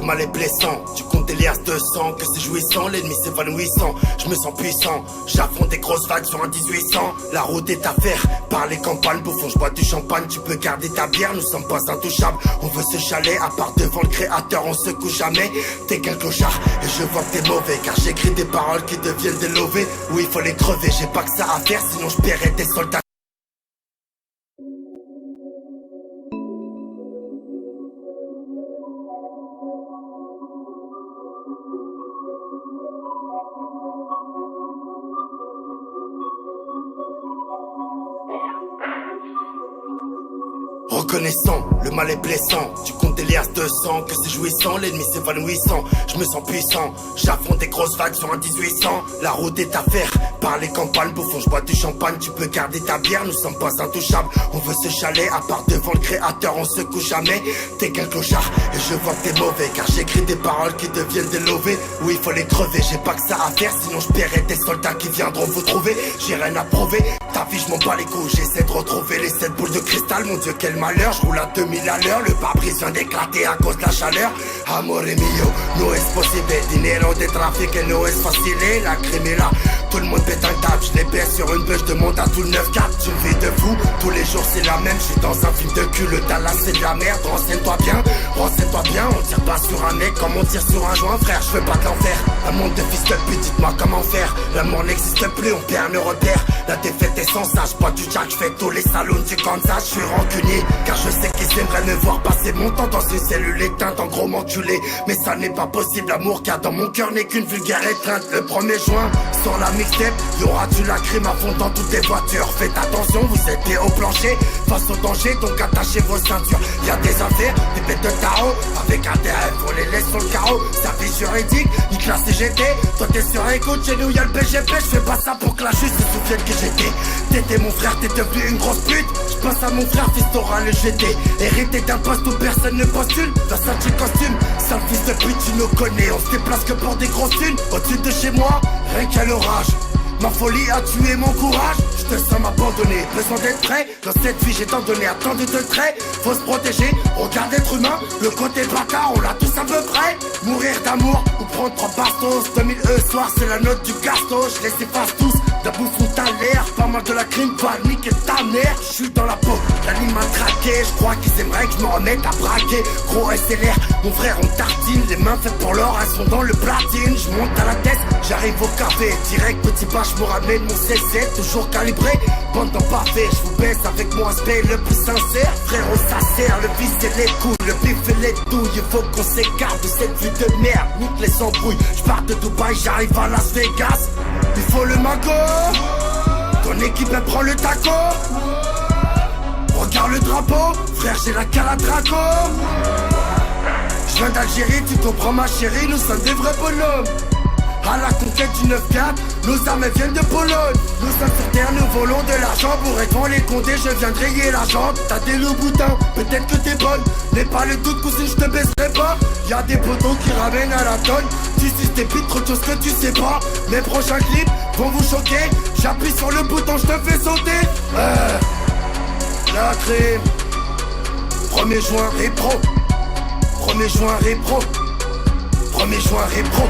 le mal est blessant. Tu comptes des liasses de sang, que c'est jouissant, l'ennemi s'évanouissant. Je me sens puissant, j'affronte des grosses vagues sur un 1800. La route est à faire, par les campagnes, bouffon, je bois du champagne. Tu peux garder ta bière, nous sommes pas intouchables. On veut se chaler, à part devant le créateur, on se couche jamais. T'es qu'un clochard, et je vois que t'es mauvais, car j'écris des paroles qui deviennent des lovés. Oui, il faut les crever, j'ai pas que ça à faire, sinon je paierais des soldats. Reconnaissant, le mal est blessant. Tu comptes des liasses de sang, que c'est jouissant, l'ennemi s'évanouissant. Je me sens puissant, j'affronte des grosses vagues sur un 1800. La route est à faire, par les campagnes, bouffon, je bois du champagne. Tu peux garder ta bière, nous sommes pas intouchables. On veut se chaler, à part devant le créateur, on se couche jamais. T'es qu'un clochard, et je vois que t'es mauvais, car j'écris des paroles qui deviennent des lovés. Oui, il faut les crever, j'ai pas que ça à faire, sinon je paierai des soldats qui viendront vous trouver. J'ai rien à prouver, ta vie je m'en bats les couilles. J'essaie de retrouver les 7 boules de cristal, mon Dieu quel malheur. Je roule à 2000 à l'heure, le pare-brise vient d'éclater à cause de la chaleur. Amore mio, no es possible, dinero de trafic et no es facile. La crime est là, tout le monde pète un table. Je les baisse sur une bûche, je monte à tout le 9-4. Une vie de fou, tous les jours c'est la même. Je suis dans un film de cul, le Dallas c'est de la merde. Renseigne-toi bien, on tire pas sur un mec comme on tire sur un joint. Frère, je veux pas de l'enfer, un monde de fils de pute, dites-moi comment faire. L'amour n'existe plus, on perd nos repères. La défaite est sans sage, pas du jack, je fais tous les salons du Kansas. Je suis rancunier, car je sais qu'ils aimeraient me voir passer mon temps dans une cellule éteinte, en gros m'enculer. Mais ça n'est pas possible, l'amour qu'il y a dans mon cœur n'est qu'une vulgaire étreinte. Le 1er juin, sur la mixtape, y'aura du lacryme à fond dans toutes les voitures. Faites attention, vous êtes au plancher, face au danger, donc attachez vos ceintures. Y'a des affaires, des bêtes de tarot, avec intérêt, on les laisse sur le carreau. Service juridique, nique la CGT, toi t'es sur écoute, chez nous y'a le BGP. Je fais pas ça pour que la justice se souvienne que j'étais. T'étais mon frère, t'es devenu une grosse pute. Je passe à mon frère, fils t'auras le GT. Hérité d'un poste où personne ne postule. Versace costume, sale fils de pute, tu nous connais. On se déplace que pour des grosses thunes. Au-dessus de chez moi, rien qu'à l'orage. Ma folie a tué mon courage, je te sens m'abandonner. Besoin d'être prêt, dans cette vie j'ai tant donné, attendu de trait. Faut se protéger, regarde être humain. Le côté bâtard, on l'a tous à peu près. Mourir d'amour ou prendre 3 bastos. 2000 soir, c'est la note du gasto. Je les efface tous, d'un bouffon t'as l'air. Pas mal de la crime, panique et ta mère. Je suis dans la peau, la ligne m'a traqué. Je crois qu'ils aimeraient que je me remette à braquer. Gros SLR, mon frère on tartine. Les mains faites pour l'or, elles sont dans le platine. Je monte à la tête, j'arrive au café. Direct petit pas, je me ramène mon CC, toujours calibré. Bande d'en parfait, je vous baisse avec mon aspect le plus sincère. Frérot ça sert, le vice et les couilles, le bif et les douilles. Il faut qu'on s'écarte de cette vie de merde. Nique les embrouilles, je pars de Dubaï, j'arrive à Las Vegas. Il faut le mago, ton équipe elle prend le taco. Regarde le drapeau, frère j'ai la caladraco. Je viens d'Algérie, tu comprends ma chérie, nous sommes des vrais bonhommes. À la conquête du 9-4, nos armes elles viennent de Pologne. Nous sommes sur terre, nous volons de l'argent. Pour être les condés, je viens de rayer la jambe. T'as des loups boutins, peut-être que t'es bonne. N'aie pas le doute, cousine, je te baisserai pas. Y'a des potos qui ramènent à la tonne. Tu suces tes pites, trop de choses que tu sais pas. Mes prochains clips vont vous choquer. J'appuie sur le bouton, je te fais sauter. La crime. 1er juin, rétro. 1er juin, rétro. 1er juin, rétro.